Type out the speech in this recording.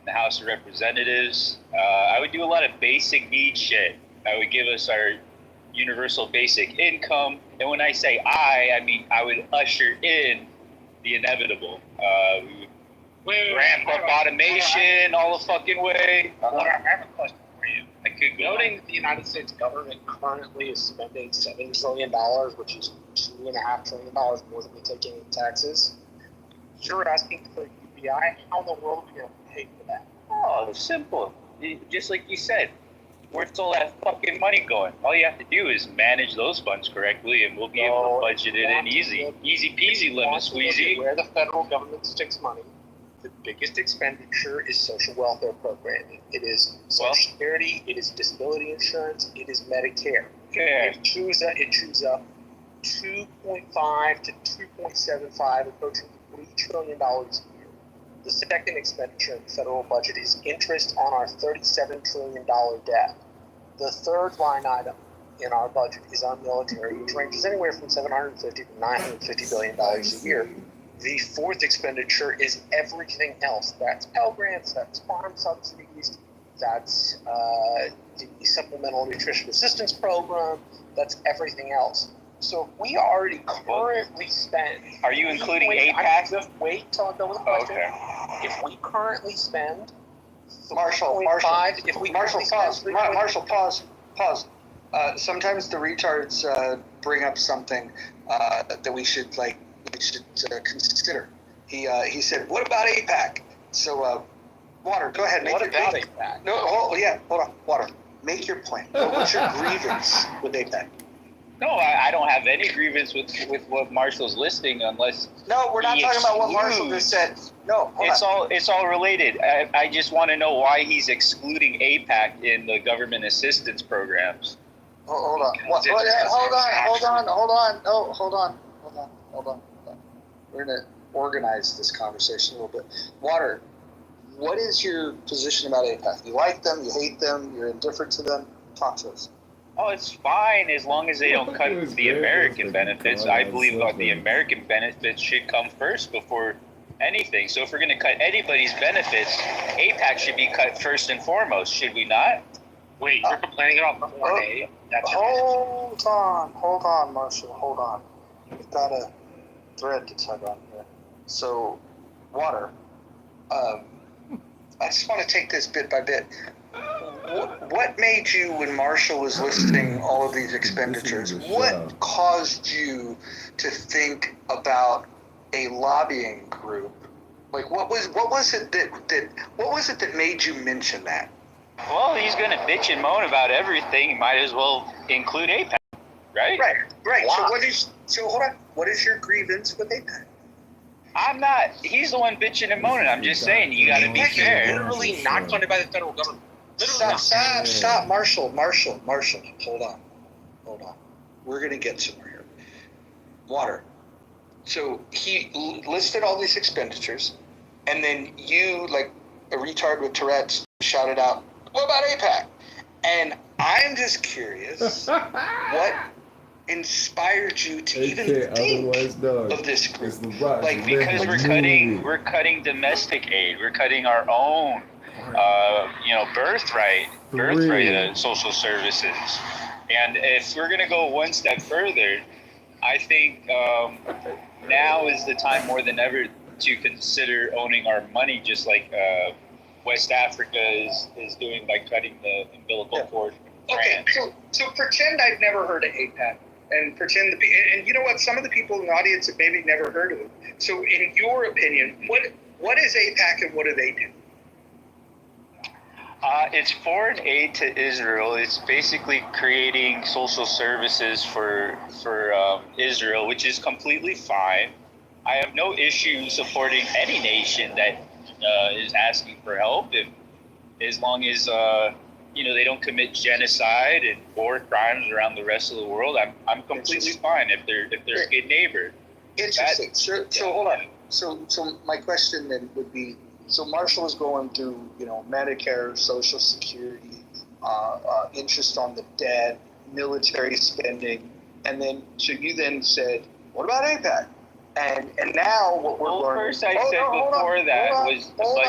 the House of Representatives. I would do a lot of basic need shit. I would give us our universal basic income. And when I say I mean I would usher in the inevitable. We would ramp up automation all the fucking way. I have a question for you. I could go. Noting that the United States government currently is spending $7 trillion, which is $2.5 trillion more than we take in taxes. You're asking for UBI. How in the world are we going to pay for that? Oh, it's simple. Just like you said, where's all that fucking money going? All you have to do is manage those funds correctly, and we'll be able to budget it in easy peasy, lemon squeezy. Where the federal government sticks money, the biggest expenditure is social welfare programming. It is Social Security. It is disability insurance. It is Medicare. Okay. It chews up $2.5 to $2.75, approaching $3 trillion a year. The second expenditure in the federal budget is interest on our $37 trillion debt. The third line item in our budget is our military, which ranges anywhere from $750 to $950 billion a year. The fourth expenditure is everything else. That's Pell Grants, that's farm subsidies, that's the Supplemental Nutrition Assistance Program, that's everything else. So if we already currently spend... Are you including APAC? Just wait till I go with the question. Okay. If we currently spend... Marshall, pause. Sometimes the retards bring up something that we should consider. He said, "What about APAC?" So, Water, go ahead. APAC? No, hold on, Water. Make your point. What's your grievance with APAC? No, I don't have any grievance with what Marshall's listing unless. No, we're not talking about what Marshall just said. No, it's all related. I just want to know why he's excluding APAC in the government assistance programs. Hold on. Hold on. We're gonna organize this conversation a little bit. Water, what is your position about APAC? You like them? You hate them? You're indifferent to them? Talk to us. Oh, it's fine as long as they don't cut the American benefits. I believe the American benefits should come first before anything. So if we're going to cut anybody's benefits, APAC should be cut first and foremost, should we not? Wait, you're complaining about the 4A? Hold on, Marshall. Hold on. We've got a thread to tug on here. So, Water, I just want to take this bit by bit. What made you, when Marshall was listing all of these expenditures, what caused you to think about a lobbying group? Like, what was it that made you mention that? Well, he's going to bitch and moan about everything. Might as well include APAC, right? Right. So hold on. What is your grievance with APAC? I'm not. He's the one bitching and moaning. I'm just saying, you got to be fair. Literally not funded by the federal government. Stop, Marshall. Hold on. We're going to get somewhere here. Water. So he listed all these expenditures, and then you, like a retard with Tourette's, shouted out, "What about APAC?" And I'm just curious, what inspired you to even think of this group? Because we're cutting domestic aid. We're cutting our own birthright social services. And if we're going to go one step further, I think now is the time more than ever to consider owning our money, just like West Africa is doing by cutting the umbilical cord. Okay, so pretend I've never heard of APAC, and pretend and you know what? Some of the people in the audience have maybe never heard of it. So, in your opinion, what is APAC and what do they do? It's foreign aid to Israel. It's basically creating social services for Israel, which is completely fine. I have no issue supporting any nation that is asking for help, as long as they don't commit genocide and war crimes around the rest of the world. I'm completely fine if they're a good neighbor. Interesting. So hold on. So my question then would be. So Marshall is going through, Medicare, Social Security, interest on the debt, military spending, and then so you then said, "What about APAC?" And now what we're learning. First I said before that was the budget.